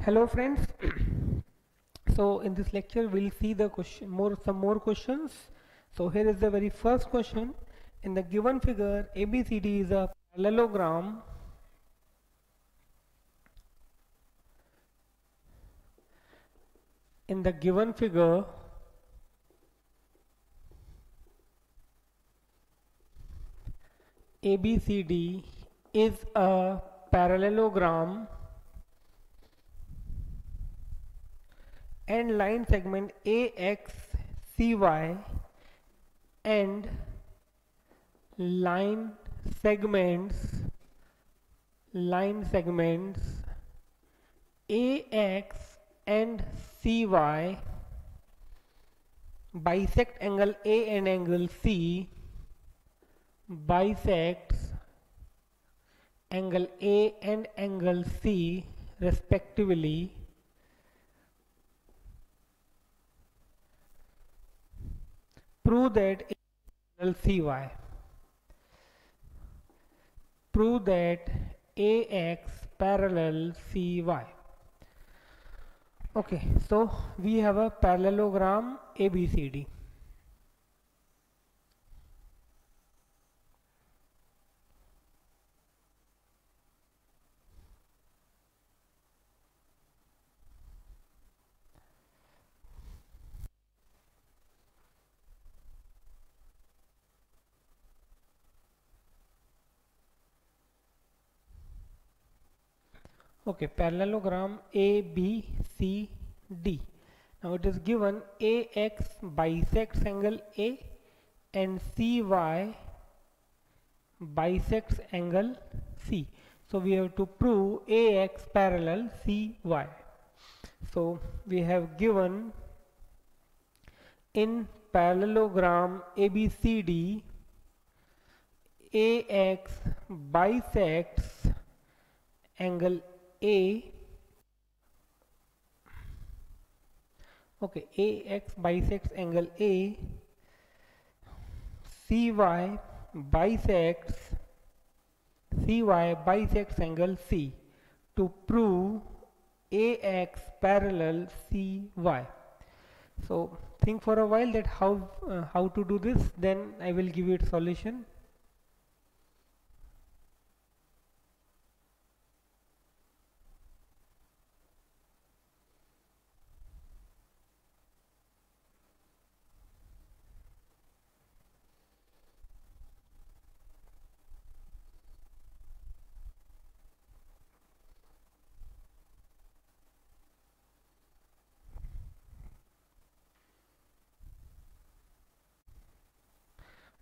Hello friends. So in this lecture we'll see the some more questions. So here is the very first question. In the given figure, ABCD is a parallelogram in the given figure ABCD is a parallelogram and line segment AXCY and line segments AX and CY bisect angle A and angle C bisects angle A and angle C respectively. Prove that CY. Prove that AX parallel CY. Okay, so we have a parallelogram ABCD. Okay, parallelogram ABCD. Now it is given AX bisects angle A and CY bisects angle C. So we have to prove AX parallel CY. So we have given in parallelogram ABCD AX bisects angle A. Okay, AX bisects angle A, CY bisects angle C to prove AX parallel CY. So think for a while that how to do this, then I will give you its solution.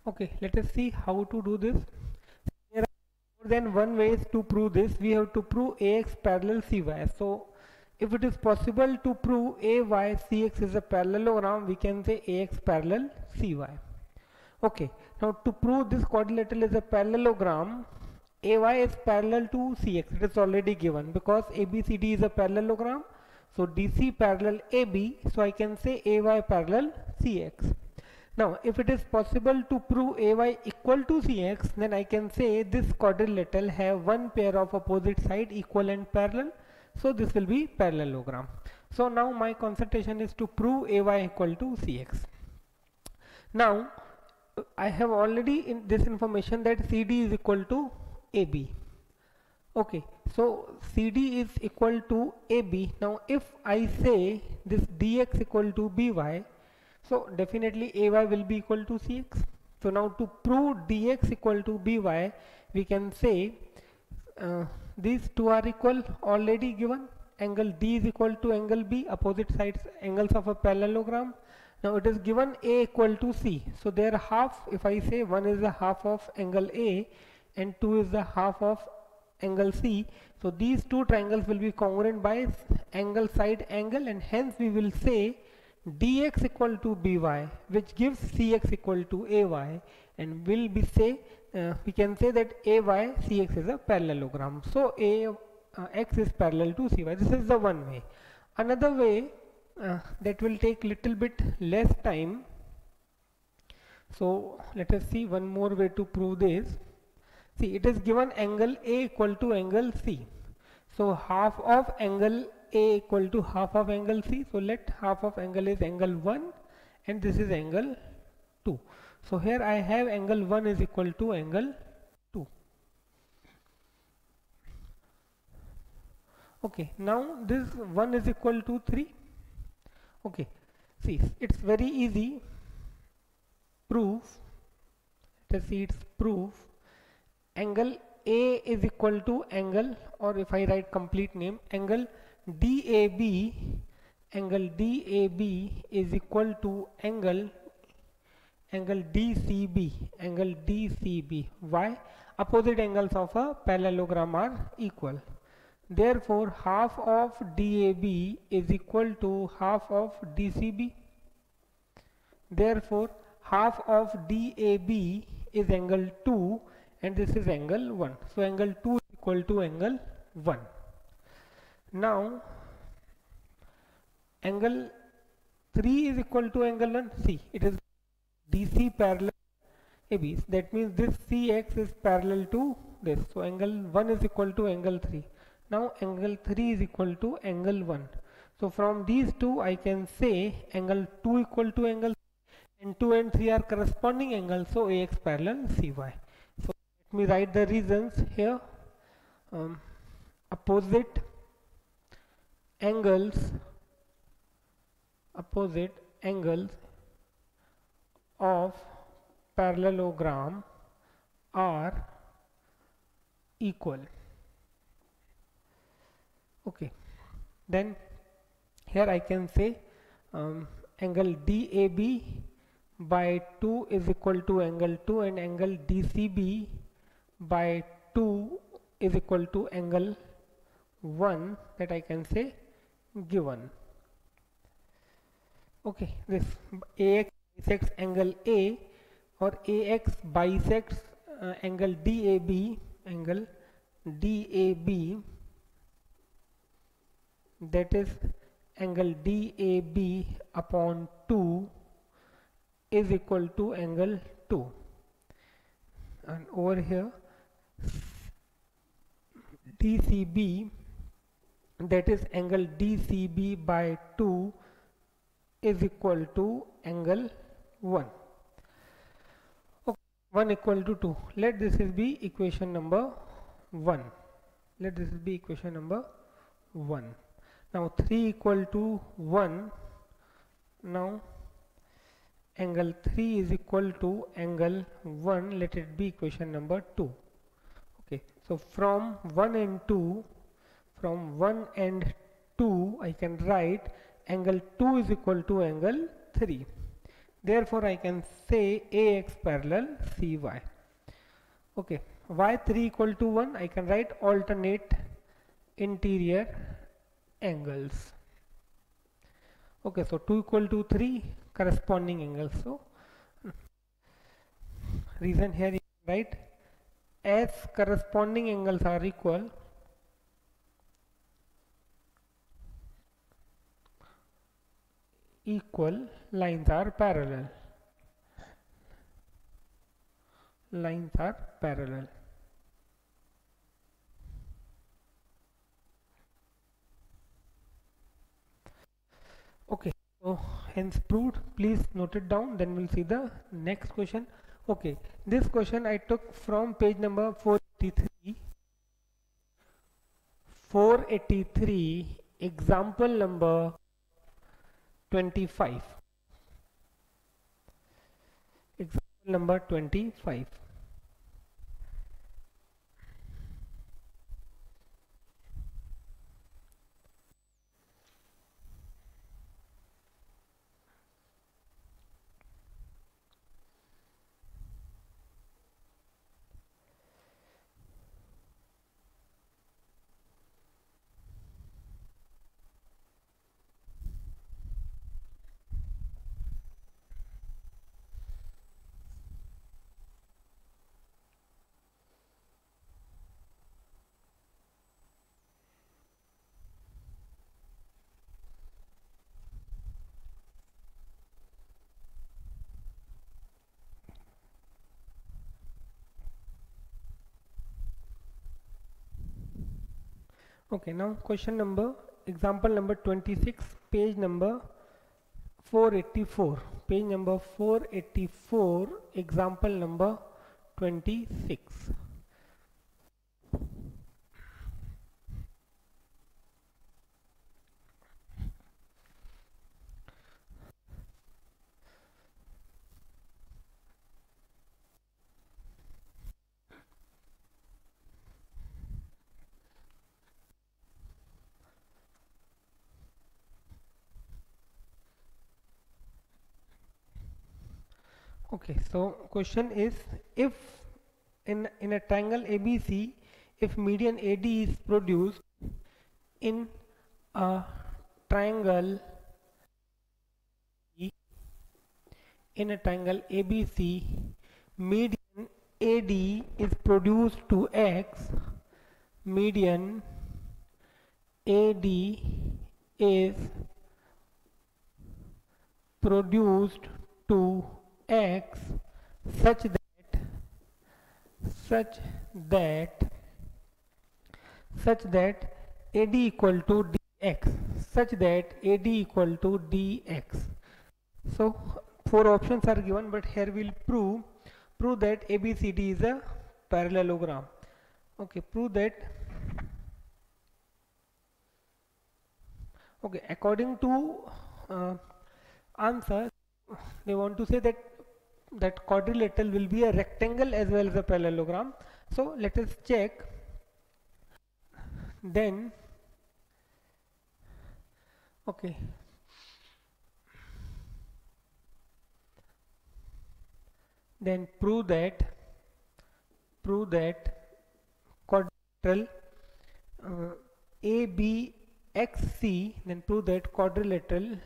Okay, let us see how to do this. There are more than one ways to prove this. We have to prove AX parallel CY. So if it is possible to prove AYCX is a parallelogram, we can say AX parallel CY. Okay, now to prove this quadrilateral is a parallelogram, AY is parallel to CX. It is already given because ABCD is a parallelogram. So DC parallel AB, so I can say AY parallel CX. Now if it is possible to prove AY equal to CX, then I can say this quadrilateral have one pair of opposite side equal and parallel, so this will be parallelogram. So now my concentration is to prove AY equal to CX. Now I have already in this information that CD is equal to AB. Okay, so CD is equal to AB. Now if I say this DX equal to BY, so definitely AY will be equal to CX. So now to prove DX equal to BY, we can say these two are equal, already given. Angle D is equal to angle B, opposite sides angles of a parallelogram. Now it is given A equal to C. So their half, if I say one is the half of angle A and 2 is the half of angle C. So these two triangles will be congruent by angle side angle, and hence we will say DX equal to BY, which gives CX equal to AY, and will be say we can say that AY CX is a parallelogram. So X is parallel to CY. This is the one way. Another way that will take little bit less time. So let us see one more way to prove this. See, it is given angle A equal to angle C. So half of angle A equal to half of angle C. So let half of angle is angle 1 and this is angle 2. So here I have angle 1 is equal to angle 2. Okay, now this 1 is equal to 3. Okay, see, it's very easy. Proof, let's see its proof. Angle A is equal to angle, or if I write complete name, angle DAB. Angle DAB is equal to angle DCB. Angle DCB. Why? Opposite angles of a parallelogram are equal. Therefore, half of DAB is equal to half of DCB. Therefore, half of DAB is angle 2 and this is angle 1. So, angle 2 is equal to angle 1. Now, angle 3 is equal to angle 1. See, it is DC parallel AB. That means this CX is parallel to this. So, angle 1 is equal to angle 3. Now, angle 3 is equal to angle 1. So, from these two I can say angle 2 equal to angle 3 and 2 and 3 are corresponding angles. So, AX parallel CY. So, let me write the reasons here. Opposite angles of parallelogram are equal. Okay, then here I can say angle DAB by 2 is equal to angle 2 and angle DCB by 2 is equal to angle 1, that I can say given. Okay, this AX bisects angle A or AX bisects angle DAB, that is angle DAB upon 2 is equal to angle 2, and over here DCB, that is angle DCB by 2 is equal to angle 1. Okay, 1 equal to 2. Let this be equation number 1. Let this be equation number 1. Now 3 equal to 1. Now angle 3 is equal to angle 1. Let it be equation number 2. Okay, so from 1 and 2, I can write angle 2 is equal to angle 3. Therefore, I can say AX parallel CY. Okay, why 3 equal to 1? I can write alternate interior angles. Okay, so 2 equal to 3 corresponding angles. So, reason here you write as corresponding angles are equal, lines are parallel. Lines are parallel. Okay, so hence proved. Please note it down, then we'll see the next question. Okay, this question I took from page number 483, example number 25. Example number 25. Okay, now question number example number 26, page number 484, page number 484, example number 26. Okay, so question is, if in a triangle ABC, if median AD is produced in a triangle ABC, median AD is produced to X, median AD is produced to X such that AD equal to dx, such that AD equal to dx. So four options are given, but here we'll prove that ABCD is a parallelogram. Okay, prove that. Okay, according to answer, they want to say that quadrilateral will be a rectangle as well as a parallelogram. So let us check. Then okay, then prove that quadrilateral ABXC, then prove that quadrilateral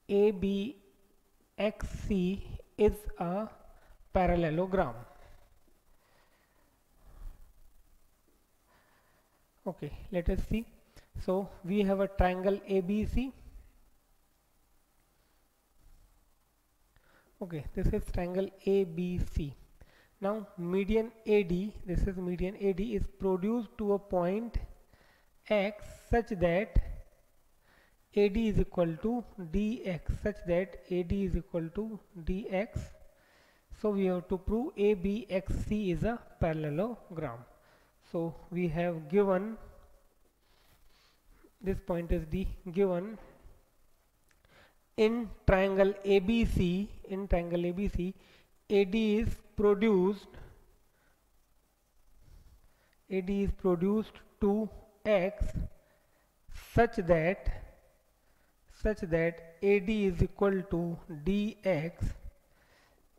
ABXC is a parallelogram. Okay, let us see. So we have a triangle ABC. Okay, this is triangle ABC. Now median AD, this is median AD, is produced to a point X such that AD is equal to dx, such that AD is equal to dx. So we have to prove ABXC is a parallelogram. So we have given, this point is D, given in triangle ABC, AD is produced to X such that AD is equal to dx.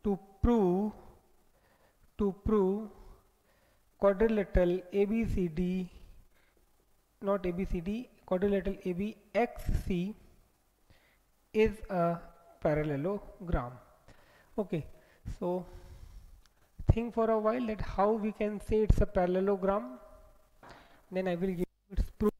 To prove quadrilateral ABCD, not ABCD, quadrilateral ABXC is a parallelogram. Okay, so think for a while that how we can say it's a parallelogram, then I will give its proof.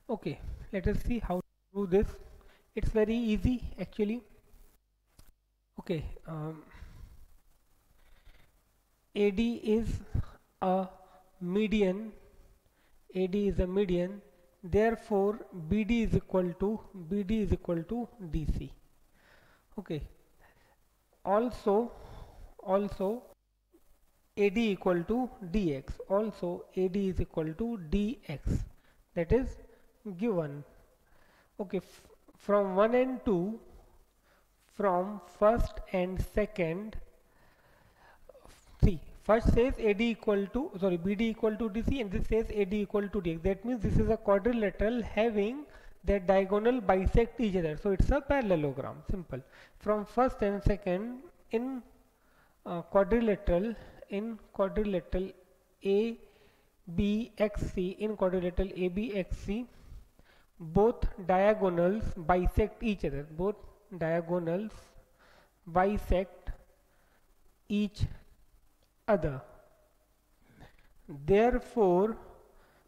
Okay, let us see how to do this. It's very easy actually. Okay, AD is a median, therefore BD is equal to DC. Okay, also AD equal to dx, also AD is equal to dx, that is given. Okay, from 1 and 2, from first and second, First says AD equal to, sorry, BD equal to DC, and this says AD equal to DX. That means this is a quadrilateral having their diagonal bisect each other. So it's a parallelogram, simple. From first and second in quadrilateral, ABXC, in quadrilateral ABXC, both diagonals bisect each other. Both diagonals bisect each other. Therefore,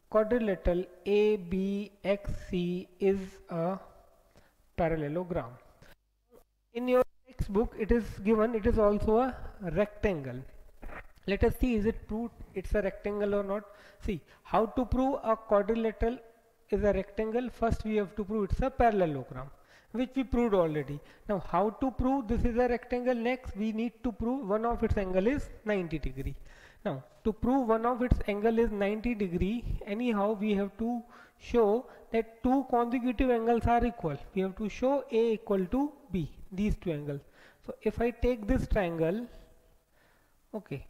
quadrilateral ABXC is a parallelogram. In your textbook, it is given it is also a rectangle. Let us see, is it proved it's a rectangle or not? See, how to prove a quadrilateral is a rectangle? First we have to prove it's a parallelogram, which we proved already. Now how to prove this is a rectangle? Next we need to prove one of its angle is 90 degree. Now to prove one of its angle is 90 degree, anyhow we have to show that two consecutive angles are equal. We have to show A equal to B, these two angles. So if I take this triangle, okay,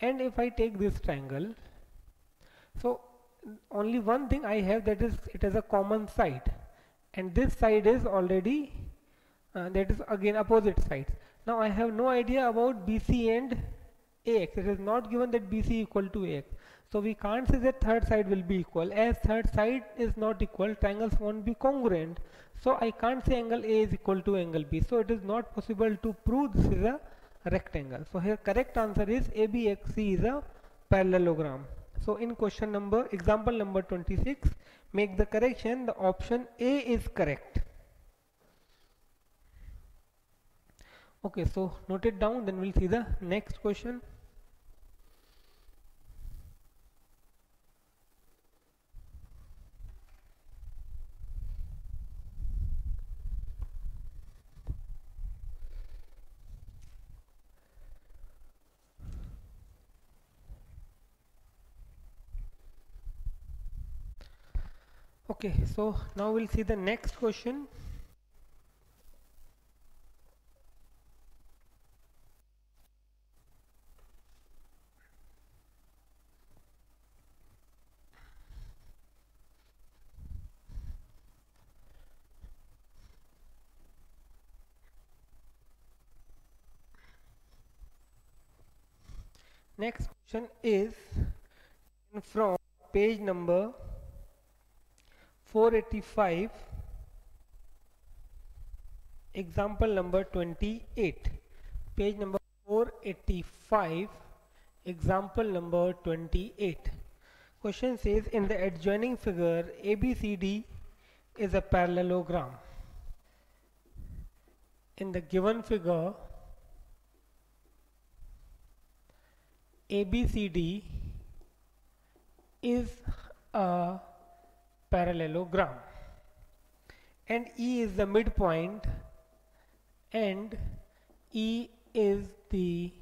and if I take this triangle, so only one thing I have, that is it has a common side, and this side is already that is again opposite sides. Now I have no idea about BC and AX. It is not given that BC equal to AX, so we can't say that third side will be equal. As third side is not equal, triangles won't be congruent, so I can't say angle A is equal to angle B. So it is not possible to prove this is a rectangle. So here correct answer is ABXC is a parallelogram. So in question number, example number 26, make the correction. The option A is correct. Okay, so note it down, then we'll see the next question. Okay, so now we'll see the next question. Next question is from page number 485, example number 28. Page number 485, example number 28. Question says, in the adjoining figure ABCD is a parallelogram. In the given figure ABCD is a parallelogram, and E is the midpoint, and E is the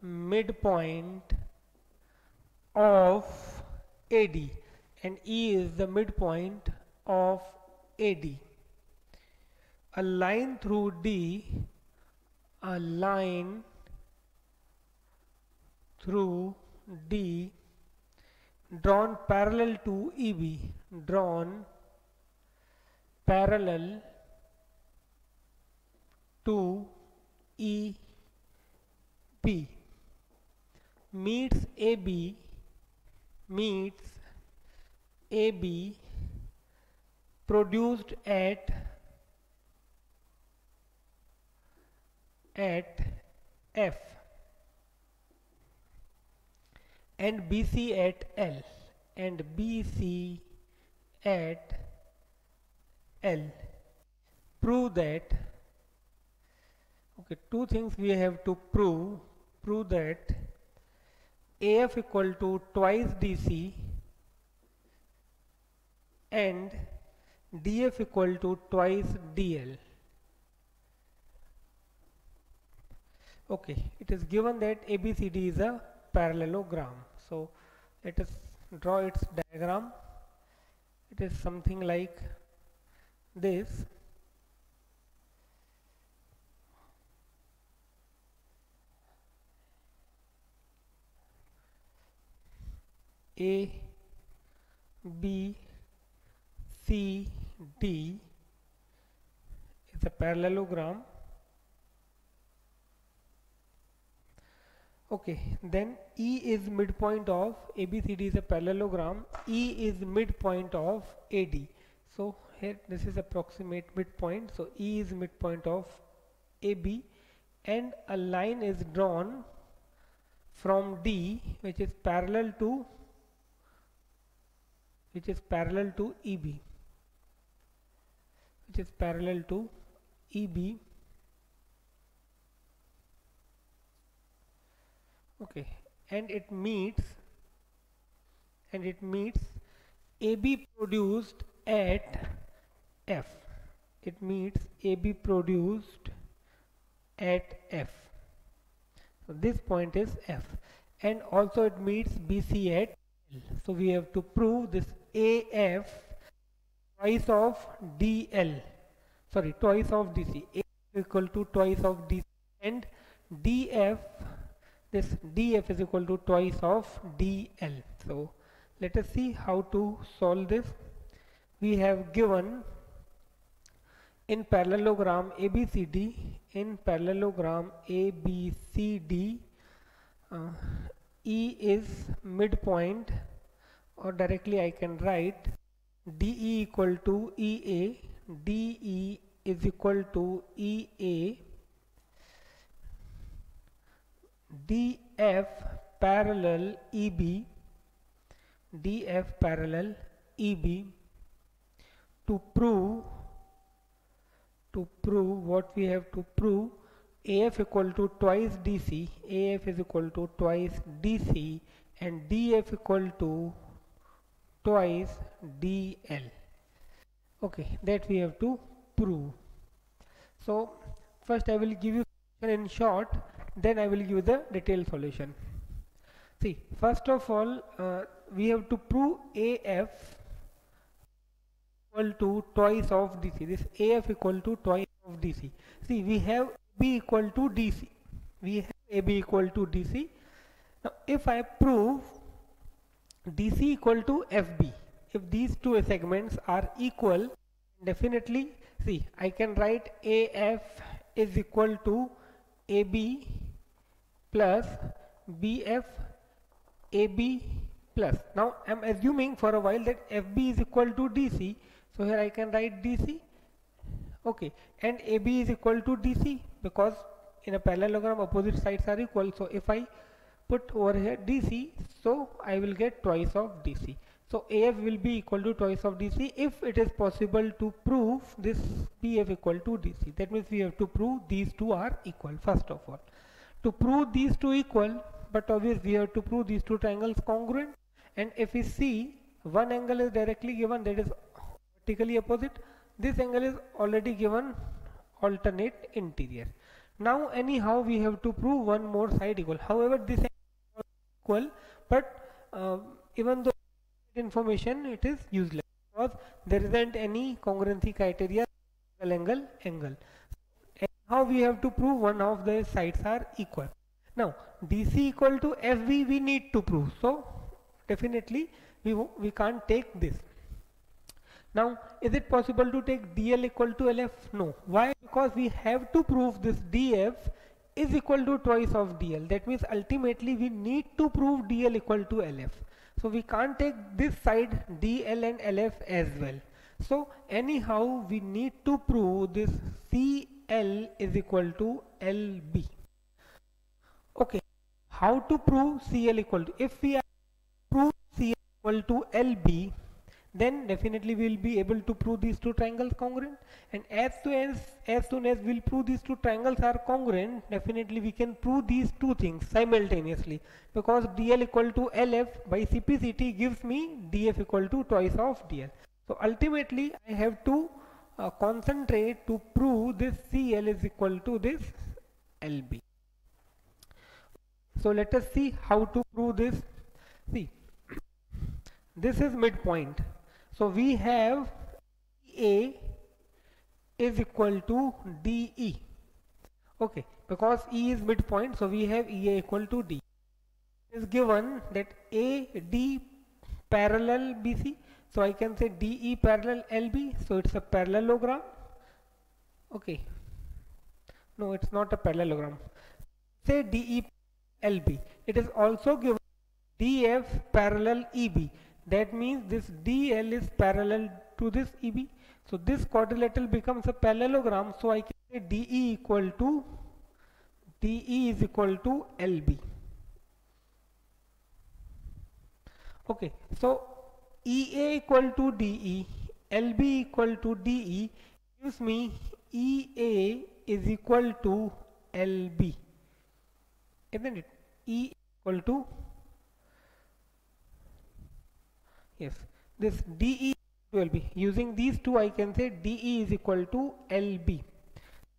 midpoint of AD, and E is the midpoint of AD. A line through D, a line through D drawn parallel to EB, drawn parallel to EB, meets AB produced at F and BC at L, and BC at L. Prove that, okay, two things we have to prove. Prove that AF equal to twice DC and DF equal to twice DL. Okay, it is given that ABCD is a parallelogram. So let us draw its diagram. It is something like this. A B C D is a parallelogram. Okay, then E is midpoint of ABCD is a parallelogram. E is midpoint of AD. So here this is approximate midpoint. So E is midpoint of AB, and a line is drawn from D which is parallel to EB, which is parallel to EB. Okay, and it meets AB produced at F. It meets AB produced at F. So this point is F, and also it meets BC at L. So we have to prove this AF twice of DL, sorry, twice of DC. A is equal to twice of DC, and DF, this DF is equal to twice of DL. So let us see how to solve this. We have given in parallelogram ABCD, E is midpoint, or directly I can write DE equal to EA, DE is equal to EA, DF parallel EB, DF parallel EB. To prove what we have to prove, AF equal to twice DC, AF is equal to twice DC, and DF equal to twice DL. Okay, that we have to prove. So first I will give you in short, then I will give the detailed solution. See, first of all, we have to prove AF equal to twice of DC. This AF equal to twice of DC. See, we have B equal to DC. We have AB equal to DC. Now, if I prove DC equal to FB, if these two segments are equal, definitely, see, I can write AF is equal to AB plus BF AB plus. Now I am assuming for a while that FB is equal to DC, so here I can write DC. Okay, and AB is equal to DC, because in a parallelogram opposite sides are equal. So if I put over here DC, so I will get twice of DC. So AF will be equal to twice of DC if it is possible to prove this BF equal to DC. That means we have to prove these two are equal first of all. To prove these two equal, but obviously we have to prove these two triangles congruent, and if we see one angle is directly given, that is vertically opposite, this angle is already given alternate interior. Now anyhow we have to prove one more side equal. However, this angle is equal, but even though information it is useless, because there isn't any congruency criteria angle. And how we have to prove one of the sides are equal. Now DC equal to FB we need to prove, so definitely we can't take this. Now is it possible to take DL equal to LF? No. Why? Because we have to prove this DF is equal to twice of DL. That means ultimately we need to prove DL equal to LF. So we can't take this side DL and LF as well. So anyhow we need to prove this CL is equal to LB. Okay, how to prove CL equal to? If we prove CL equal to LB, then definitely we will be able to prove these two triangles congruent. And as soon as we'll prove these two triangles are congruent, definitely we can prove these two things simultaneously, because DL equal to LF by CPCT gives me DF equal to twice of DL. So ultimately I have to concentrate to prove this CL is equal to this LB. So let us see how to prove this. See, this is midpoint. So we have A is equal to DE. Okay, because E is midpoint, so we have EA equal to D. It is given that AD parallel BC. So I can say DE parallel LB. So it's a parallelogram. Okay. No, it's not a parallelogram. Say DE LB. It is also given DF parallel EB. That means this DL is parallel to this EB. So this quadrilateral becomes a parallelogram. So I can say DE is equal to LB. Okay, so EA equal to DE, LB equal to DE gives me EA is equal to LB, isn't it? E equal to, yes, this DE to LB. Using these two, I can say DE is equal to LB.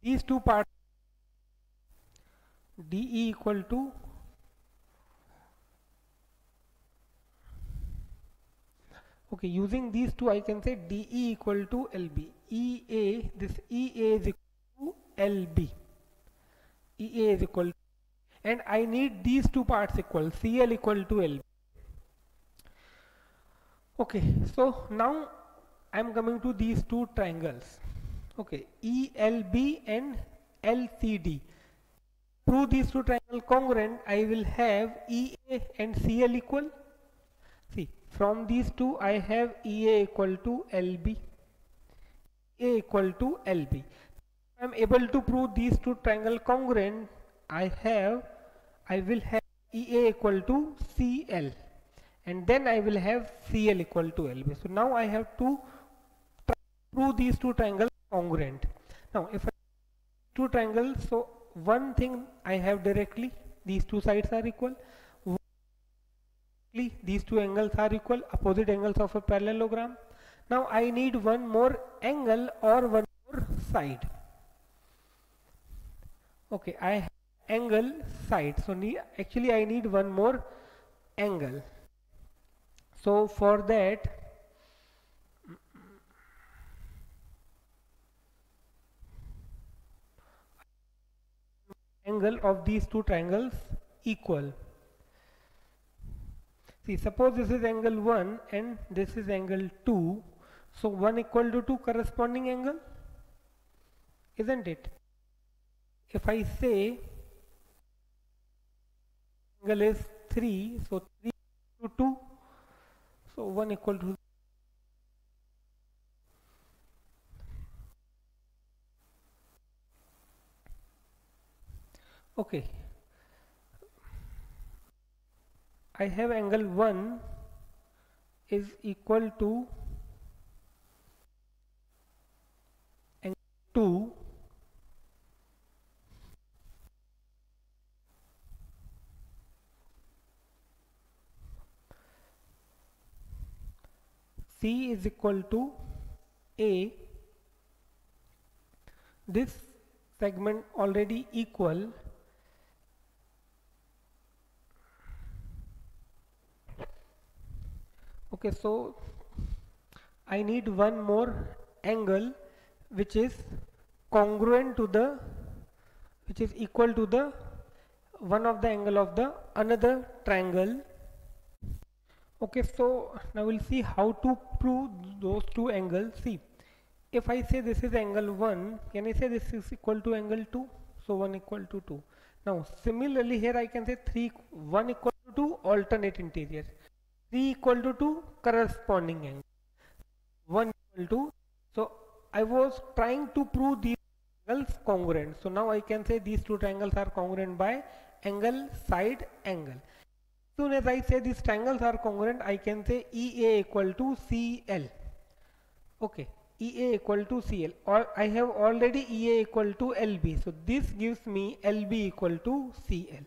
These two parts, DE equal to, okay, using these two, I can say DE equal to LB. EA, this EA is equal to LB. EA is equal to, and I need these two parts equal, CL equal to LB. Okay, so now I am coming to these two triangles. Okay, ELB and LCD. Prove these two triangles congruent, I will have EA and CL equal. See, from these two I have EA equal to LB, A equal to LB. I am able to prove these two triangles congruent. I will have EA equal to CL, and then I will have CL equal to LB. So now I have to prove these two triangles congruent. Now if I two triangles, so one thing I have directly, these two sides are equal. These two angles are equal, opposite angles of a parallelogram. Now I need one more angle or one more side. Okay, I have angle side, so actually I need one more angle. So for that, angle of these two triangles equal. See, suppose this is angle 1 and this is angle 2. So 1 equal to 2 corresponding angle, isn't it? If I say angle is 3, so 3 to 2, so 1 equal to, okay, I have angle 1 is equal to angle 2, C is equal to A. This segment already equal. Okay, so I need one more angle which is congruent to the, which is equal to the one of the angle of the another triangle. Okay, so now we'll see how to prove those two angles. See, if I say this is angle 1, can I say this is equal to angle 2? So 1 equal to 2. Now similarly here I can say 1 equal to 2 alternate interior, 3 equal to 2 corresponding angle, 1 equal to, so I was trying to prove these angles congruent. So now I can say these two triangles are congruent by angle side angle. As soon as I say these triangles are congruent, I can say EA equal to CL. Okay, EA equal to CL, or I have already EA equal to LB, so this gives me LB equal to CL.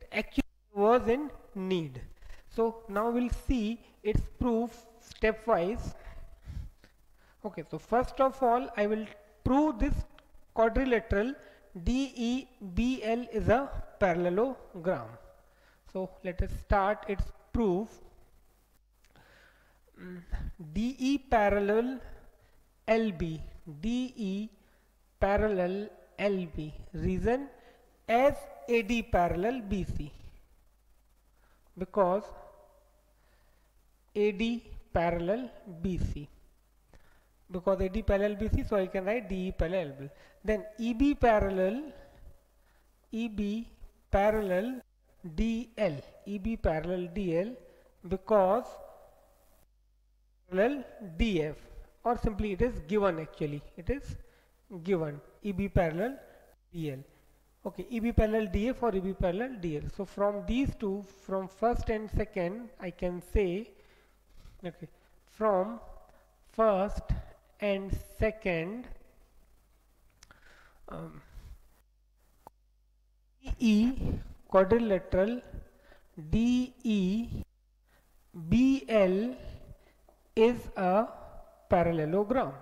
It actually was in need. So now we'll see its proof stepwise. Okay, so first of all I will prove this quadrilateral DEBL is a parallelogram. So let us start its proof. DE parallel LB, DE parallel LB, reason as AD parallel BC, because AD parallel BC. Because AD parallel BC, so I can write DE parallel. Then EB parallel DL, EB parallel DL, because parallel DF, or simply it is given, actually it is given, EB parallel DL. Okay, EB parallel DF or EB parallel DL. So from these two, from first and second, I can say, okay, from first and second, DE quadrilateral DE BL is a parallelogram.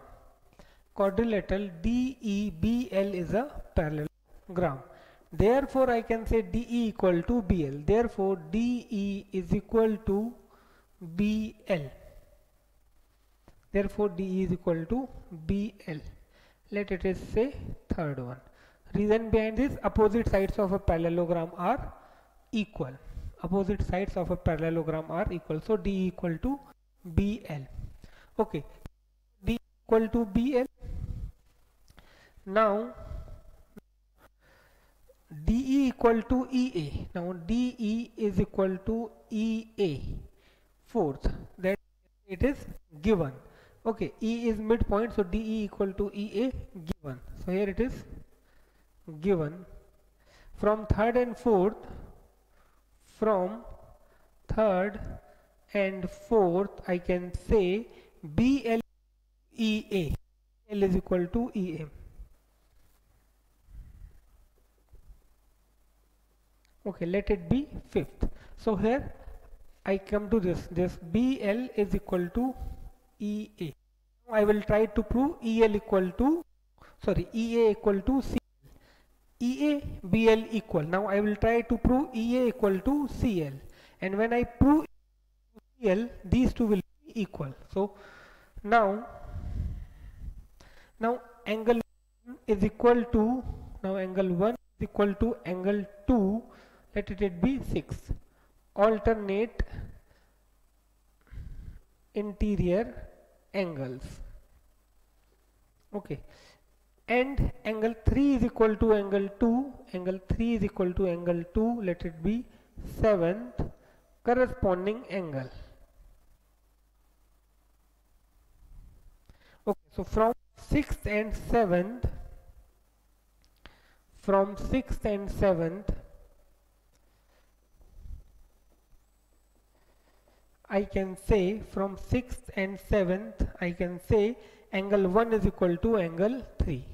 Quadrilateral DEBL is a parallelogram. Therefore, I can say DE equal to BL. Therefore, DE is equal to BL. Therefore, DE is equal to BL. Let it is say third one. Reason behind this: opposite sides of a parallelogram are equal. Opposite sides of a parallelogram are equal. So, DE equal to BL. Okay, D equal to BL. Now DE equal to EA. Now DE is equal to EA. Fourth, that it is given. Okay, E is midpoint, so DE equal to EA given. So here it is given. From third and fourth, I can say BL EA. L is equal to EA. Okay, let it be fifth. So here I come to this BL is equal to EA. I will try to prove EA equal to CL. EA BL equal. Now I will try to prove EA equal to CL, and when I prove CL, these two will be equal. So now angle 1 is equal to angle 2. Let it be 6. Alternate interior angles. Okay, and angle 3 is equal to angle 2. Angle 3 is equal to angle 2. Let it be 7th corresponding angle. Okay, so from 6th and 7th, I can say from 6th and 7th, I can say angle 1 is equal to angle 3.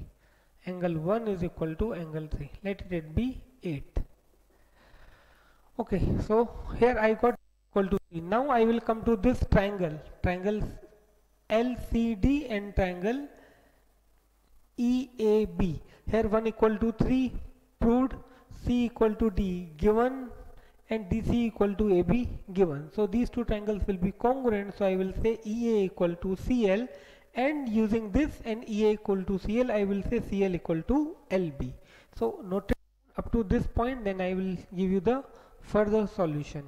Angle 1 is equal to angle 3. Let it be 8. Okay, so here I got equal to 3. Now I will come to this triangle LCD and triangle EAB. Here 1 equal to 3 proved, C equal to D given, and DC equal to AB given. So these two triangles will be congruent. So I will say EA equal to CL, and using this and EA equal to CL, I will say CL equal to LB. So note up to this point, then I will give you the further solution.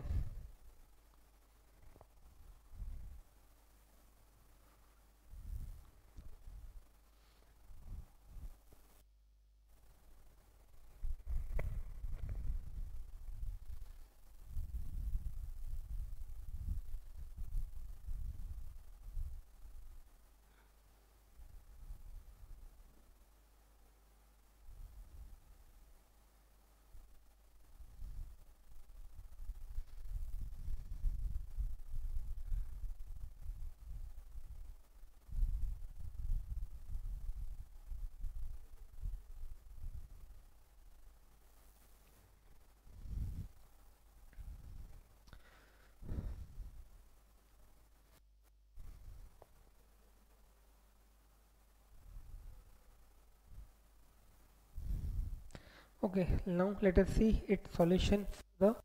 Okay, now let us see its solution further.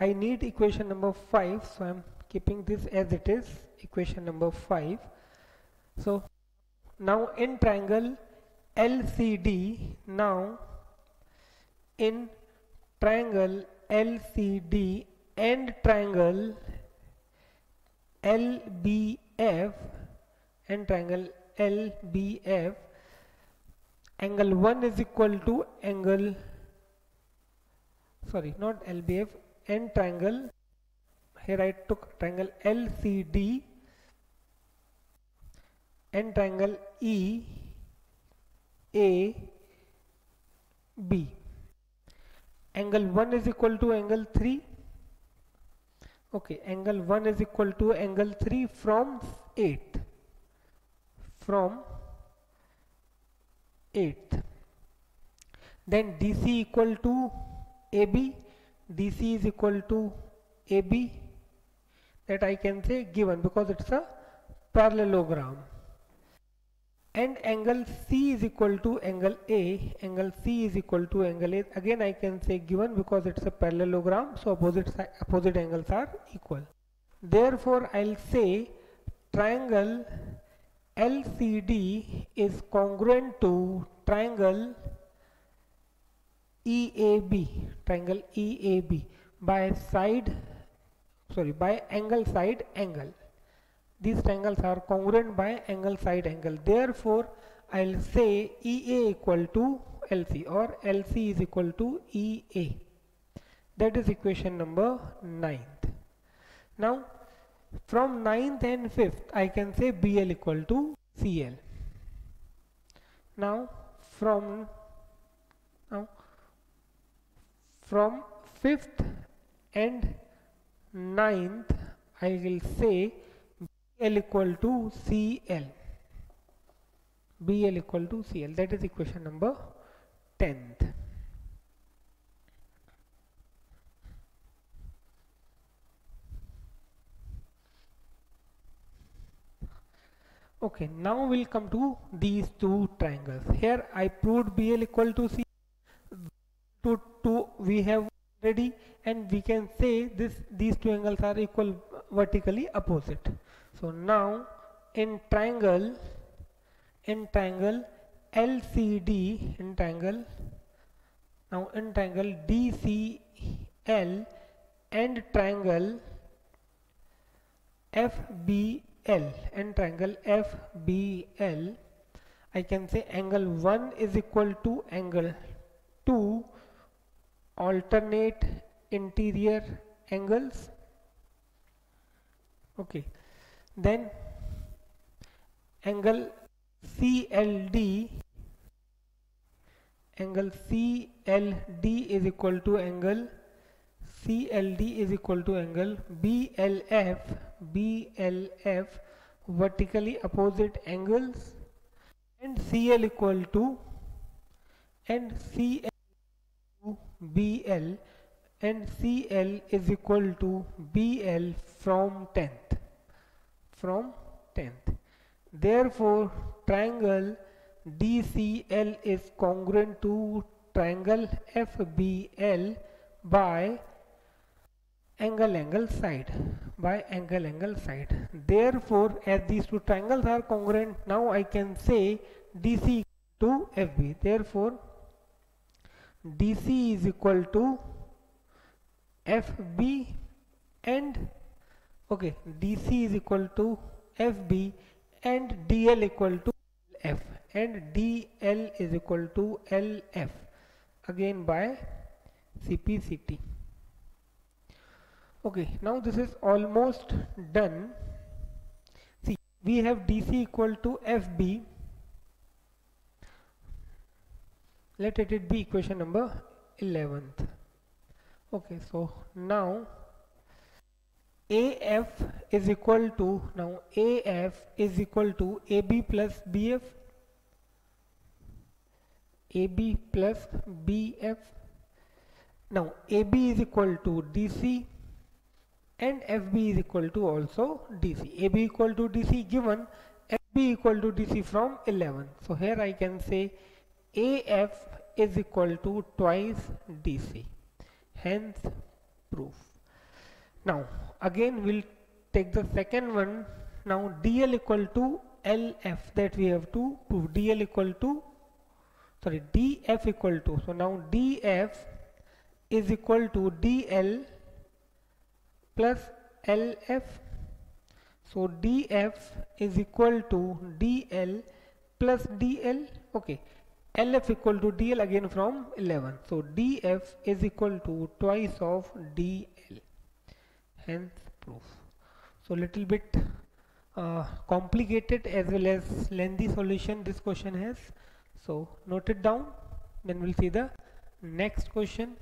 I need equation number 5, so I am keeping this as it is, equation number 5. So now in triangle LCD. Now in triangle LCD and triangle LBF and triangle LBF, angle 1 is equal to angle, sorry, not LBF, and triangle, here I took triangle LCD and triangle EAB. Angle 1 is equal to angle 3. Okay, angle 1 is equal to angle 3 from 8th. From 8th. Then DC equal to AB. DC is equal to AB. That I can say given because it's a parallelogram. And angle C is equal to angle A. Angle C is equal to angle A. Again I can say given because it's a parallelogram, so opposite angles are equal. Therefore I'll say triangle LCD is congruent to triangle EAB. Triangle EAB by angle side angle. These triangles are congruent by angle side angle. Therefore I'll say EA equal to LC or LC is equal to EA. That is equation number 9th. Now from 9th and 5th I can say BL equal to CL. Now from 5th and 9th I will say BL equal to CL. BL equal to CL. That is equation number 10th. Okay, now we'll come to these two triangles. Here I proved BL equal to C. We have already, and we can say these two angles are equal vertically opposite. So now in triangle LCD, in triangle DCL and triangle FBL and triangle FBL, I can say angle 1 is equal to angle 2 alternate interior angles. Okay, then angle CLD is equal to angle BLF vertically opposite angles, and CL equal to BL, and CL is equal to BL from 10th. Therefore triangle DCL is congruent to triangle FBL by angle side. Therefore as these two triangles are congruent, now I can say DC to FB. Therefore DC is equal to FB and DC is equal to FB and DL equal to F, and DL is equal to LF again by CPCT. Okay, now this is almost done. See, we have DC equal to FB. Let it be equation number 11th. Okay, so now AF is equal to AB plus BF. AB plus BF. Now AB is equal to DC and FB is equal to also DC. AB equal to DC given, FB equal to DC from 11. So here I can say AF is equal to twice DC. Hence proof. Now again we'll take the second one. Now DL equal to LF, that we have to prove. DL equal to sorry, df equal to, so now df is equal to dl plus lf. So df is equal to dl plus dl. Okay, lf equal to dl again from 11. So df is equal to twice of dl. Hence proof. So little bit complicated as well as lengthy solution this question has. So note it down. Then we'll see the next question.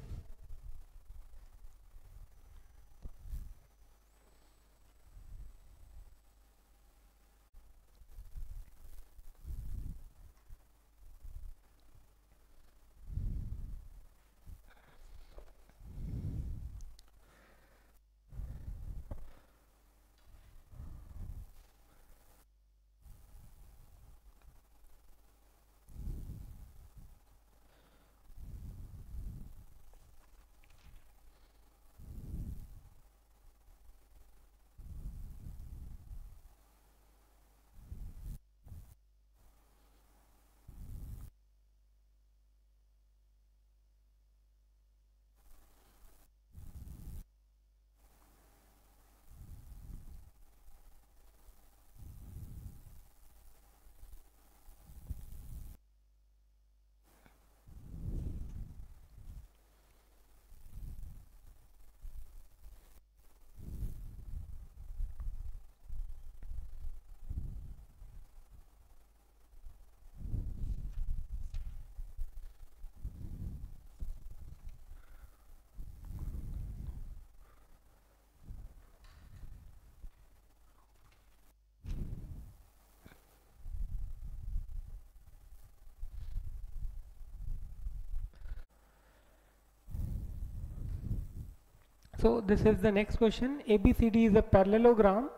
So this is the next question. ABCD is a parallelogram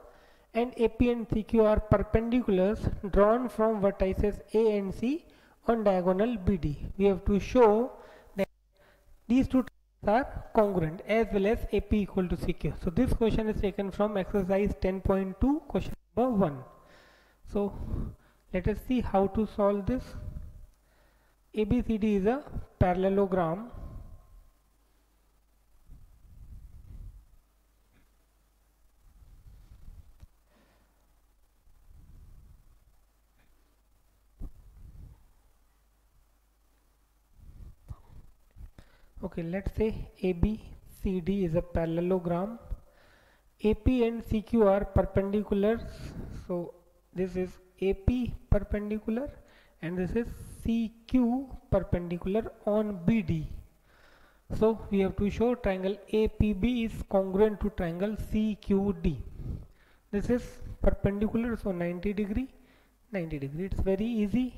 and AP and CQ are perpendiculars drawn from vertices A and C on diagonal BD. We have to show that these two triangles are congruent as well as AP equal to CQ. So this question is taken from exercise 10.2 question number 1. So let us see how to solve this. ABCD is a parallelogram. Okay, let's say ABCD is a parallelogram. AP and CQ are perpendiculars. So this is AP perpendicular and this is CQ perpendicular on BD. So we have to show triangle APB is congruent to triangle CQD. This is perpendicular, so 90 degree, 90 degree. It's very easy.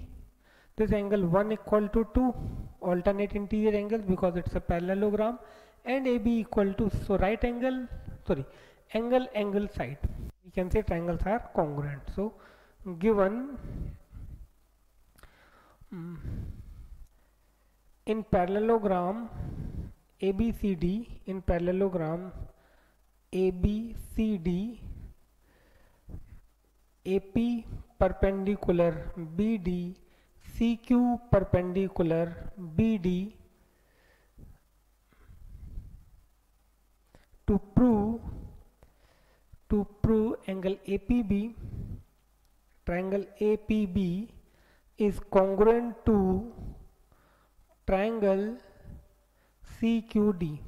This angle 1 equal to 2 alternate interior angles because it's a parallelogram, and AB equal to, so right angle, sorry, angle side. We can say triangles are congruent. So given in parallelogram ABCD, in parallelogram ABCD, AP perpendicular BD, CQ perpendicular BD, to prove angle APB, triangle APB is congruent to triangle CQD.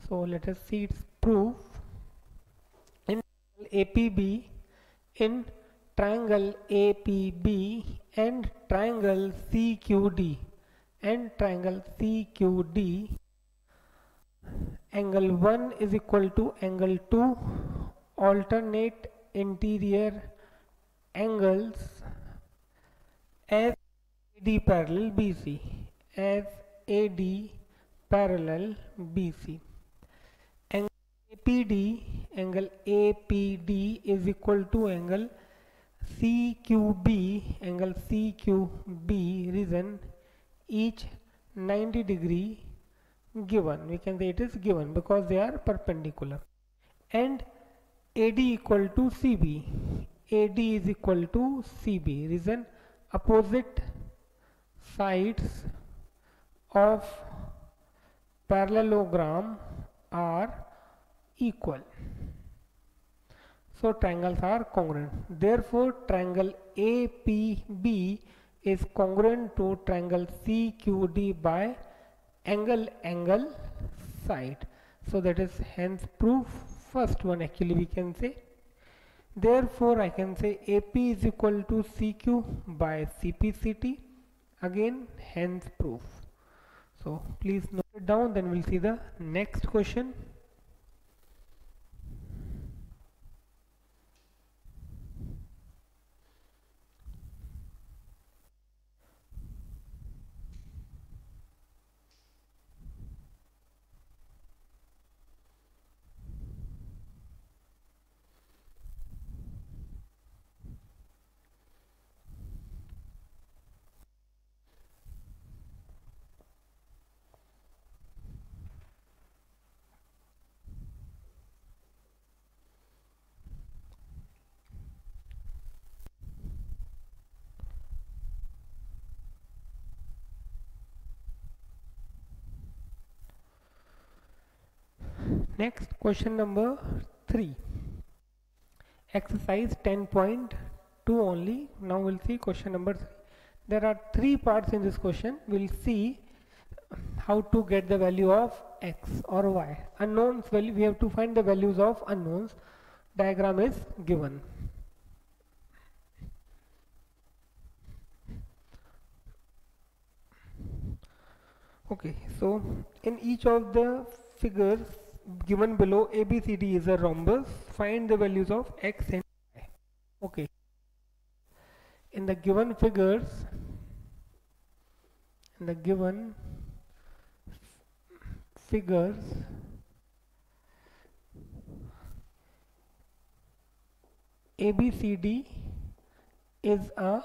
So let us see its proof. In APB, in triangle APB and triangle CQD angle 1 is equal to angle 2 alternate interior angles as AD parallel BC, as AD parallel BC. Angle APD is equal to angle CQB, angle CQB region, each 90 degree given. We can say it is given because they are perpendicular. And AD equal to CB. AD is equal to CB. Reason, opposite sides of parallelogram are equal. So triangles are congruent. Therefore, triangle APB is congruent to triangle CQD by angle side. So that is hence proof first one, actually we can say. Therefore, I can say AP is equal to CQ by CPCT. Again, hence proof. So please note it down, then we'll see the next question. Next, question number 3. Exercise 10.2 only. Now we'll see question number 3. There are 3 parts in this question. We'll see how to get the value of x or y. Unknowns value, we have to find the values of unknowns. Diagram is given. Okay, so in each of the figures given below, ABCD is a rhombus. Find the values of x and y. Okay, in the given figures, ABCD is a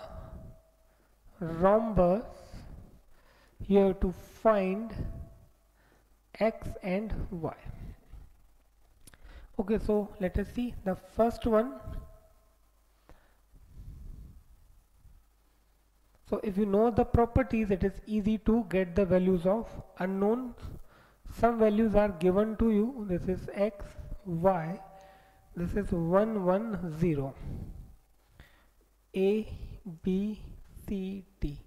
rhombus. You have to find x and y. Okay, so let us see the first one. So if you know the properties, it is easy to get the values of unknowns. Some values are given to you. This is x, y. This is 1, 1, 0. A, B, C, D.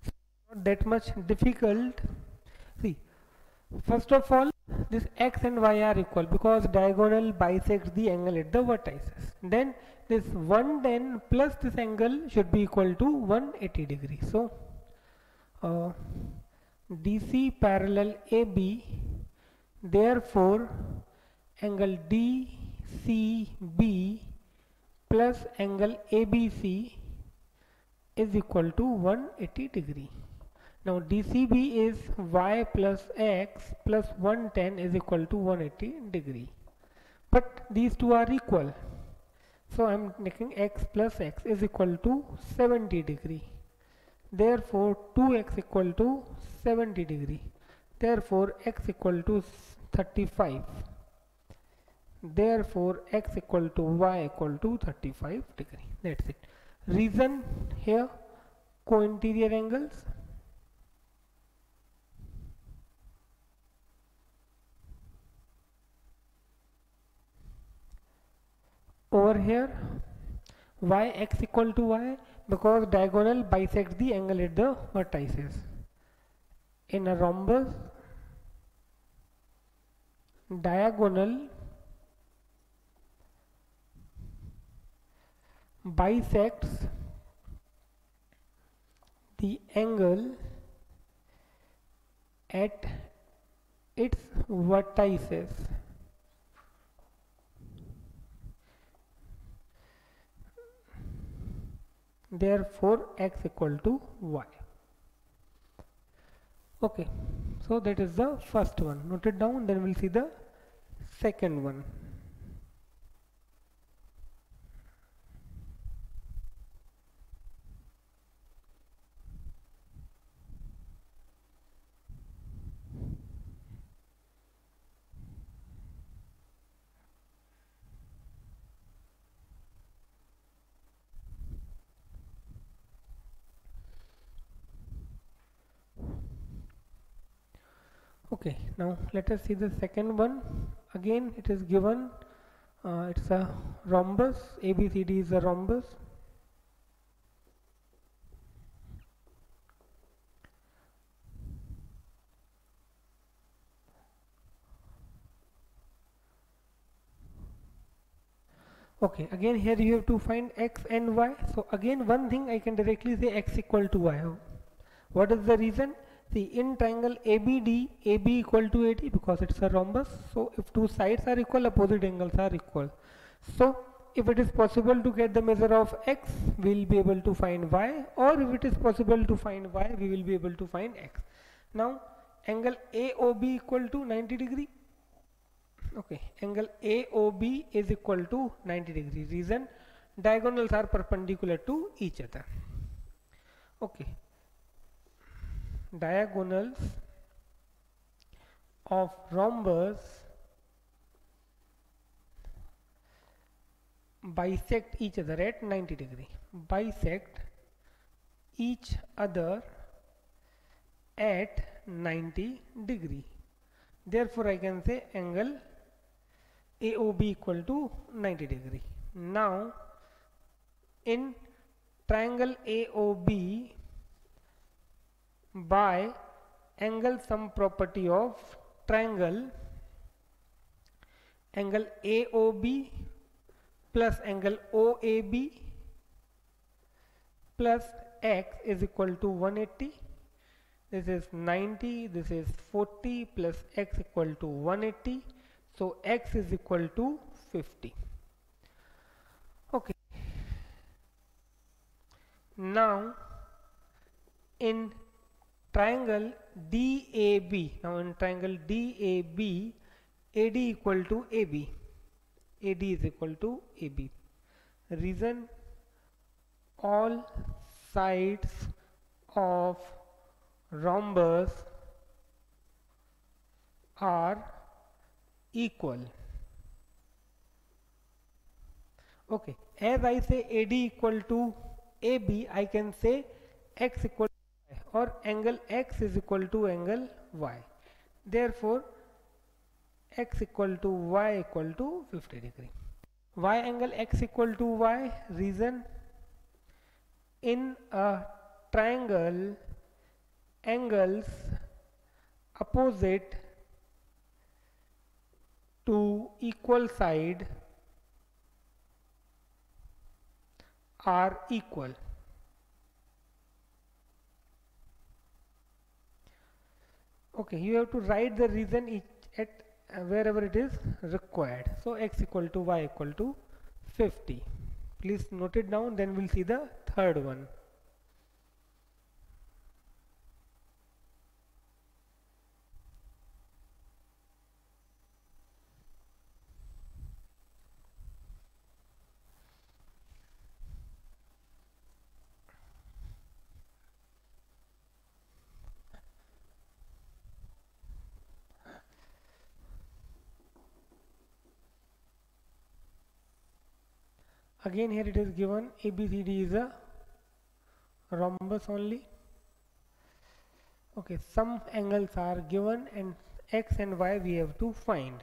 So not that much difficult. See, first of all, this x and y are equal because diagonal bisects the angle at the vertices. Then this 110 plus this angle should be equal to 180 degrees. So DC parallel AB, therefore angle DCB plus angle ABC is equal to 180 degree. Now DCB is y plus x plus 110 is equal to 180 degree. But these two are equal. So I am making x plus x is equal to 70 degree. Therefore 2x equal to 70 degree. Therefore x equal to 35. Therefore x equal to y equal to 35 degree. That's it. Reason here, co-interior angles. Over here, y x equal to y because diagonal bisects the angle at the vertices. In a rhombus, diagonal bisects the angle at its vertices. Therefore x equal to y. Okay, so that is the first one. Note it down, then we'll see the second one. Okay, now let us see the second one. Again it is given, it's a rhombus. ABCD is a rhombus. Okay, again here you have to find x and y. So again one thing I can directly say x equal to y. What is the reason? See, in triangle ABD, AB equal to AD because it's a rhombus. So if two sides are equal, opposite angles are equal. So if it is possible to get the measure of x, we will be able to find y, or if it is possible to find y, we will be able to find x. Now angle AOB equal to 90 degree. Okay, angle AOB is equal to 90 degree. Reason, diagonals are perpendicular to each other. Okay, diagonals of rhombus bisect each other at 90 degree. Bisect each other at 90 degree. Therefore I can say angle AOB equal to 90 degree. Now in triangle AOB, by angle sum property of triangle, angle AOB plus angle OAB plus x is equal to 180. This is 90, this is 40 plus x equal to 180. So x is equal to 50. Okay. Now in triangle DAB, now in triangle DAB, AD equal to AB. AD is equal to AB. Reason, all sides of rhombus are equal. Okay, as I say AD equal to AB, I can say x equal to y, or angle x is equal to angle y. Therefore x equal to y equal to 50 degree. Why angle x equal to y? Reason, in a triangle, angles opposite to equal side are equal. Okay, you have to write the reason each at wherever it is required. So x equal to y equal to 50. Please note it down, then we'll see the third one. Again here it is given ABCD is a rhombus only. Okay, some angles are given and x and y we have to find.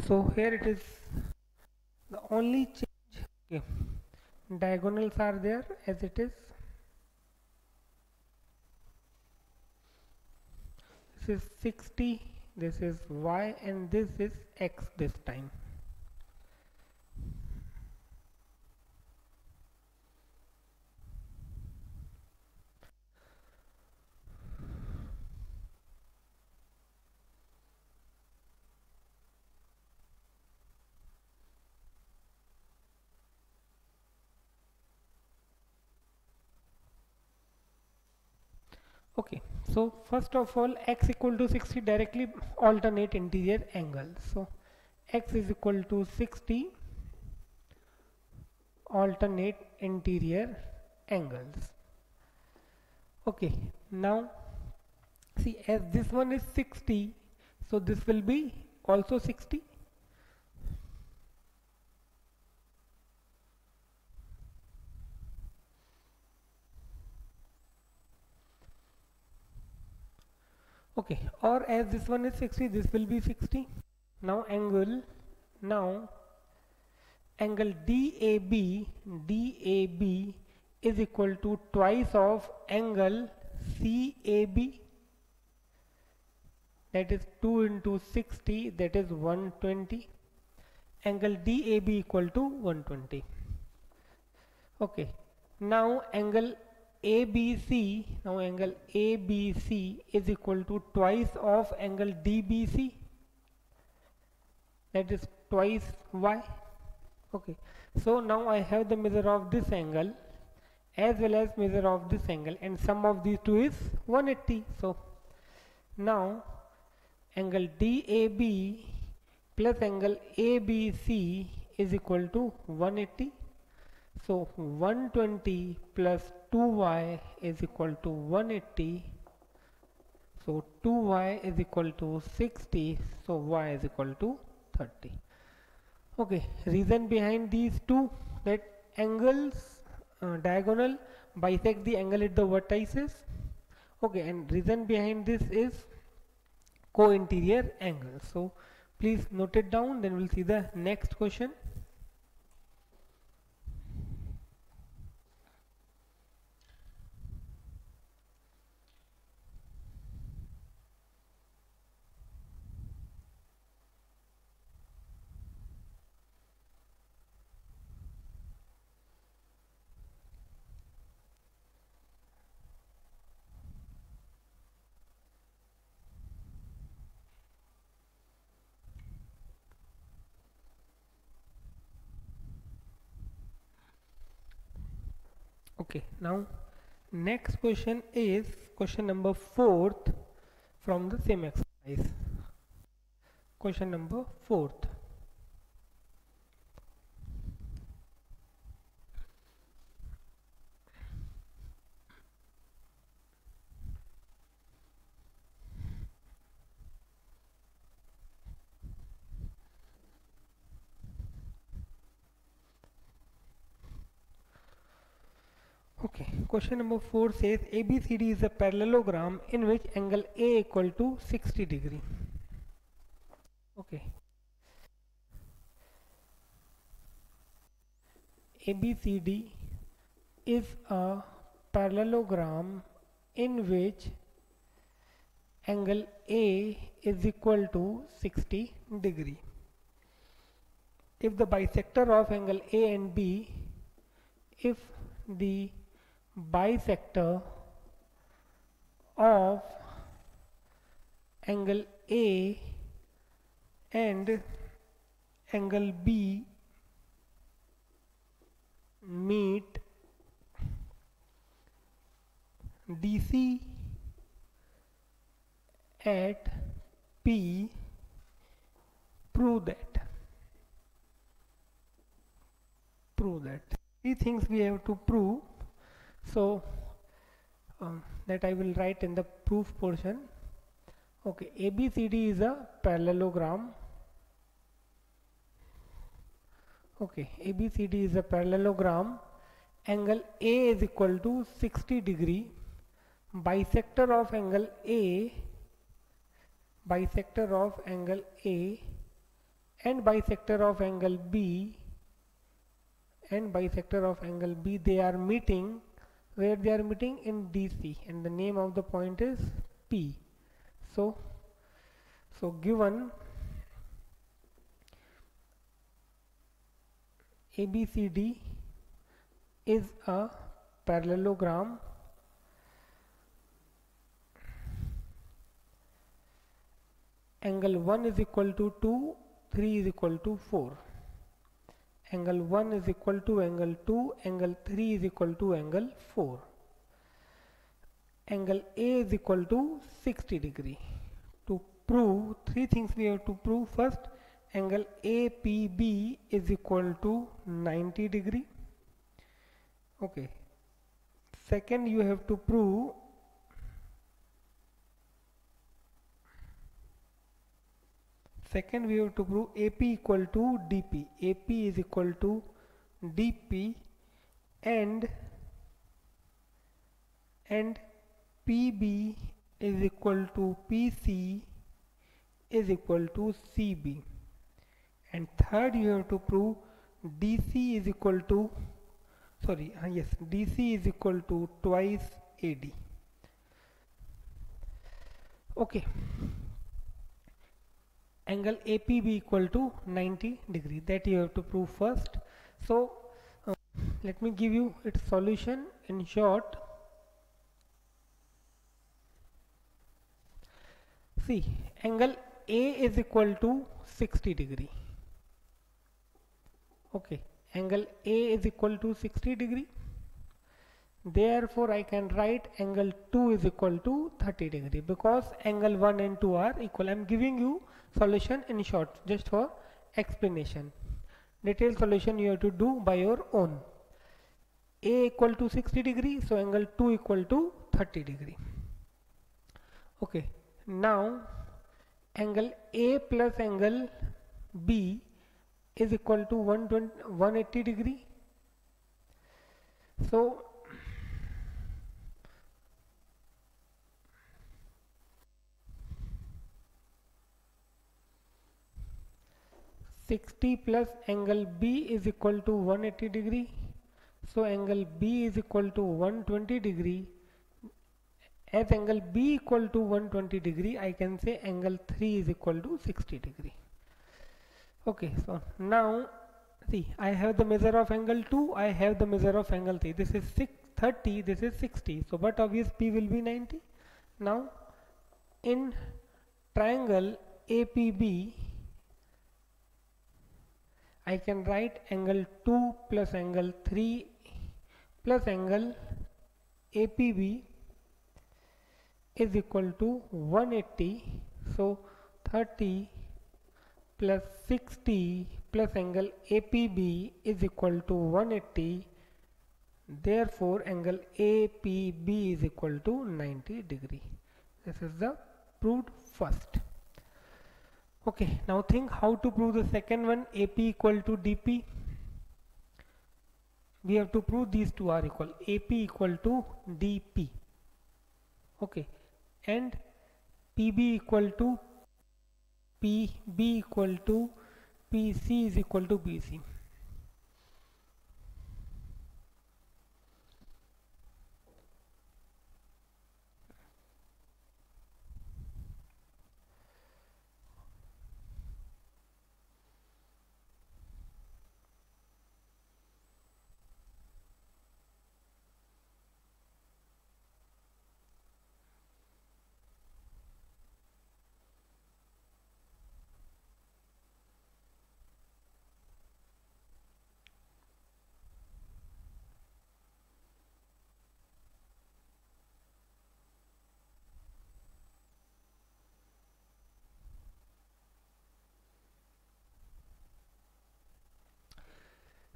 So here it is the only change. Okay, diagonals are there as it is. This is 60, this is y, and this is x this time. Okay, so first of all x equal to 60, directly alternate interior angles. So x is equal to 60, alternate interior angles. Okay, now see, as this one is 60, so this will be also 60. Okay, or as this one is 60, this will be 60. Now angle DAB is equal to twice of angle CAB, that is 2 into 60, that is 120. Angle DAB equal to 120. Okay, now angle ABC is equal to twice of angle DBC, that is twice y. Okay, so now I have the measure of this angle as well as measure of this angle, and sum of these two is 180. So now angle DAB plus angle ABC is equal to 180. So 120 plus 2y is equal to 180. So 2y is equal to 60. So y is equal to 30. Okay, reason behind these two, that angles diagonal bisect the angle at the vertices. Okay, and reason behind this is co-interior angle. So please note it down, then we'll see the next question. Okay, now next question is question number 4th from the same exercise. Question number 4th. Okay, question number 4 says ABCD is a parallelogram in which angle A equal to 60 degree. Okay, ABCD is a parallelogram in which angle A is equal to 60 degree. If the bisector of angle A and B, if the bisector of angle A and angle B meet DC at P, prove that. Three things we have to prove. So that I will write in the proof portion. Okay, ABCD is a parallelogram. Okay, ABCD is a parallelogram. Angle A is equal to 60 degree. Bisector of angle A and bisector of angle B, they are meeting. Where they are meeting? In DC, and the name of the point is P. So given ABCD is a parallelogram, angle 1 is equal to 2, 3 is equal to 4. Angle 1 is equal to angle 2, angle 3 is equal to angle 4. Angle A is equal to 60 degree. To prove, three things we have to prove. First, angle APB is equal to 90 degree. Okay. Second, you have to prove AP equal to DP. AP is equal to DP and PB is equal to PC is equal to CB, and third you have to prove DC is equal to DC is equal to twice AD. Okay, angle APB equal to 90 degree, that you have to prove first. So let me give you its solution in short. See, angle A is equal to 60 degree. Okay, angle A is equal to 60 degree. Therefore I can write angle 2 is equal to 30 degree, because angle 1 and 2 are equal. I am giving you solution in short just for explanation. Detailed solution you have to do by your own. A equal to 60 degree, so angle 2 equal to 30 degree. Okay, now angle A plus angle B is equal to 180 degree. So 60 plus angle B is equal to 180 degree. So angle B is equal to 120 degree. As angle B equal to 120 degree, I can say angle 3 is equal to 60 degree. Okay, so now see, I have the measure of angle 2, I have the measure of angle 3. This is 30, this is 60. So but obvious P will be 90. Now in triangle APB, I can write angle 2 plus angle 3 plus angle APB is equal to 180. So 30 plus 60 plus angle APB is equal to 180. Therefore angle APB is equal to 90 degree. This is the proved first. Okay, now think how to prove the second one, AP equal to DP. We have to prove these two are equal, AP equal to DP. Okay, and PB equal to PB equal to PC is equal to BC.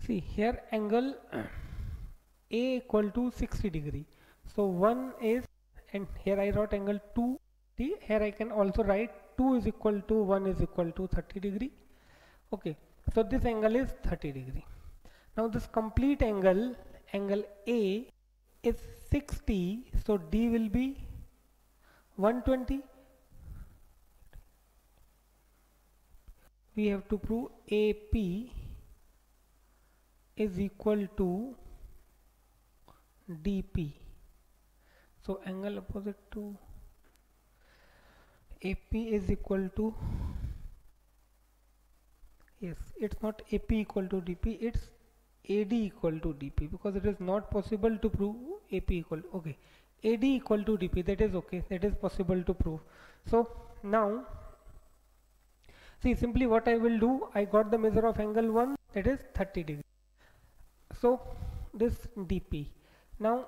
See here, angle A equal to 60 degree. So 1 is, and here I wrote angle 2, here I can also write 2 is equal to 1 is equal to 30 degree. Okay, so this angle is 30 degree. Now this complete angle, angle A is 60, so D will be 120. We have to prove AP is equal to DP. So angle opposite to AP is equal to, yes, it's not AP equal to DP, it's AD equal to DP, because it is not possible to prove AP equal, okay, AD equal to DP, that is okay, that is possible to prove. So now see, simply what I will do, I got the measure of angle 1, that is 30 degree. So this DP, now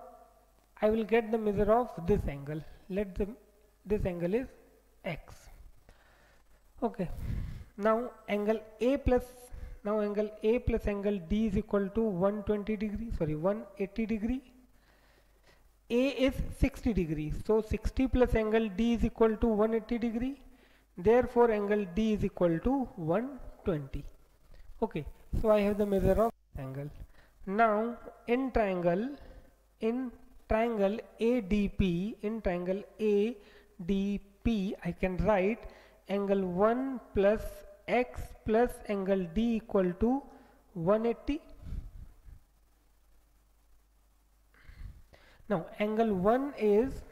I will get the measure of this angle. Let this angle is X. Okay, now angle A plus angle D is equal to 180 degree. A is 60 degree, so 60 plus angle D is equal to 180 degree. Therefore angle D is equal to 120. Okay, so I have the measure of angle. Now in triangle ADP, in triangle dp, I can write angle 1 plus x plus angle d equal to 180. Now angle 1 is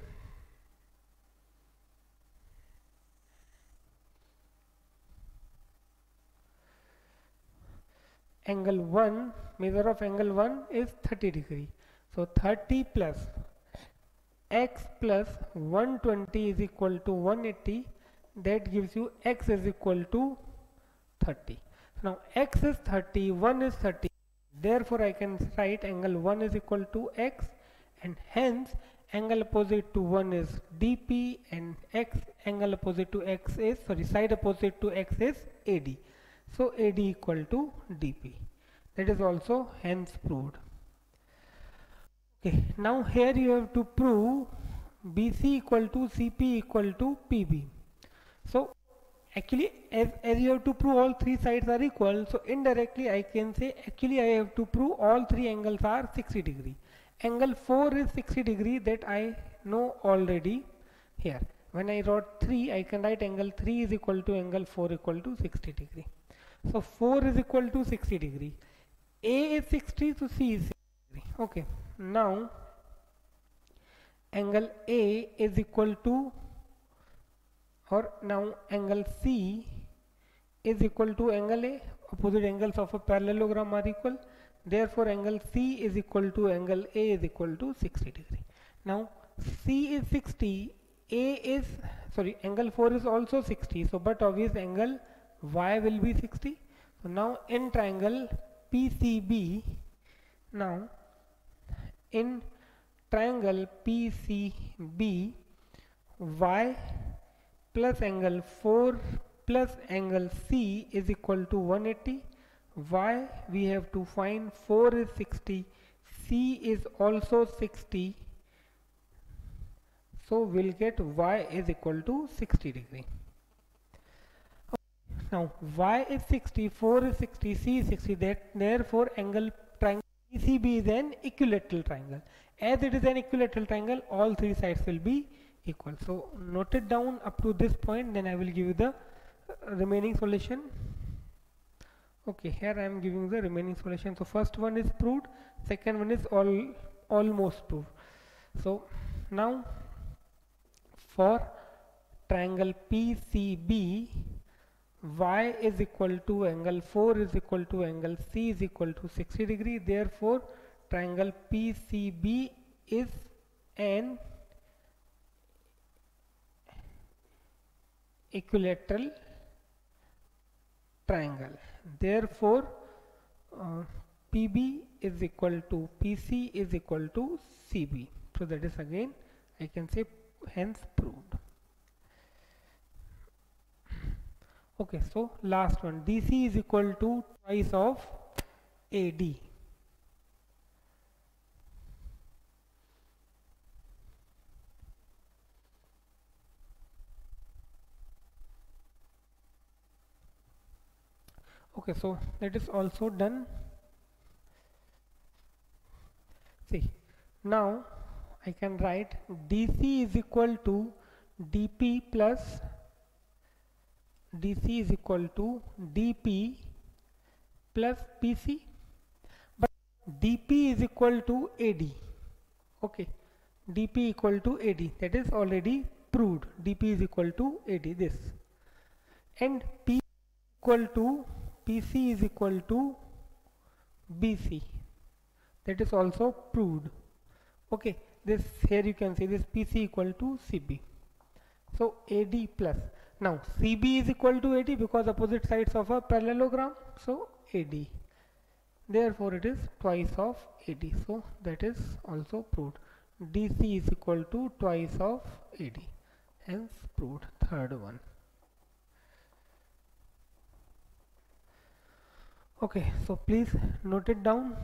angle 1, measure of angle 1 is 30 degree. So 30 plus x plus 120 is equal to 180, that gives you x is equal to 30. Now x is 30, 1 is 30, therefore I can write angle 1 is equal to x, and hence angle opposite to 1 is dp, and x angle opposite to x is, sorry, side opposite to x is AD. So AD equal to dp. That is also hence proved. Okay, now here you have to prove BC equal to CP equal to PB. So actually as you have to prove all three sides are equal, so indirectly I can say actually I have to prove all three angles are 60 degree. Angle 4 is 60 degree, that I know already here. When I wrote 3, I can write angle 3 is equal to angle 4 equal to 60 degree. So 4 is equal to 60 degree. A is 60, so C is 60 degree. Okay, now angle A is equal to, or now angle C is equal to angle A. Opposite angles of a parallelogram are equal. Therefore angle C is equal to angle A is equal to 60 degree. Now C is 60, A is, sorry, angle 4 is also 60, so but obvious angle Y will be 60. So now in triangle PCB, now in triangle PCB, Y plus angle 4 plus angle C is equal to 180. Y we have to find, 4 is 60, C is also 60, so we'll get Y is equal to 60 degree. Now Y is 60, 4 is 60, C is 60, that therefore angle triangle PCB is an equilateral triangle. As it is an equilateral triangle, all three sides will be equal. So note it down up to this point, then I will give you the remaining solution. Okay, here I am giving the remaining solution. So first one is proved, second one is almost proved. So now for triangle PCB, Y is equal to angle 4 is equal to angle C is equal to 60 degree. Therefore triangle PCB is an equilateral triangle. Therefore PB is equal to PC is equal to CB. So that is again I can say hence proved. Okay, so last one, DC is equal to twice of AD. Okay, so that is also done. See, now I can write DC is equal to DP plus DC is equal to DP plus PC, but DP is equal to AD. Okay, DP equal to AD, that is already proved. DP is equal to AD, this, and P equal to PC is equal to BC, that is also proved. Okay, this here you can see this PC equal to CB. So AD plus, now CB is equal to AD because opposite sides of a parallelogram, so AD, therefore it is twice of AD, so that is also proved. DC is equal to twice of AD, hence proved. Third one. Okay, so please note it down.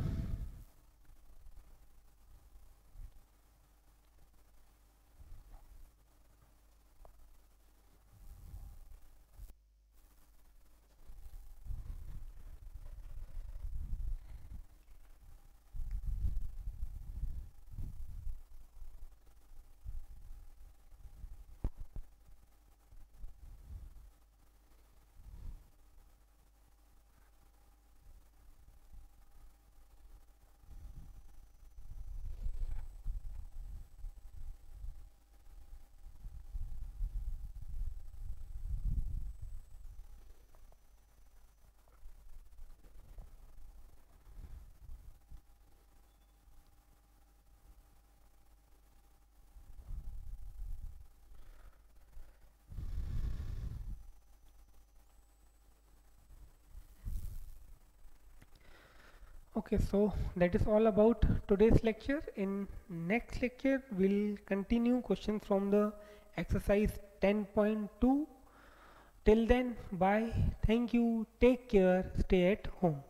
Okay, so that is all about today's lecture. In next lecture, we'll continue questions from the exercise 10.2. Till then, bye. Thank you. Take care. Stay at home.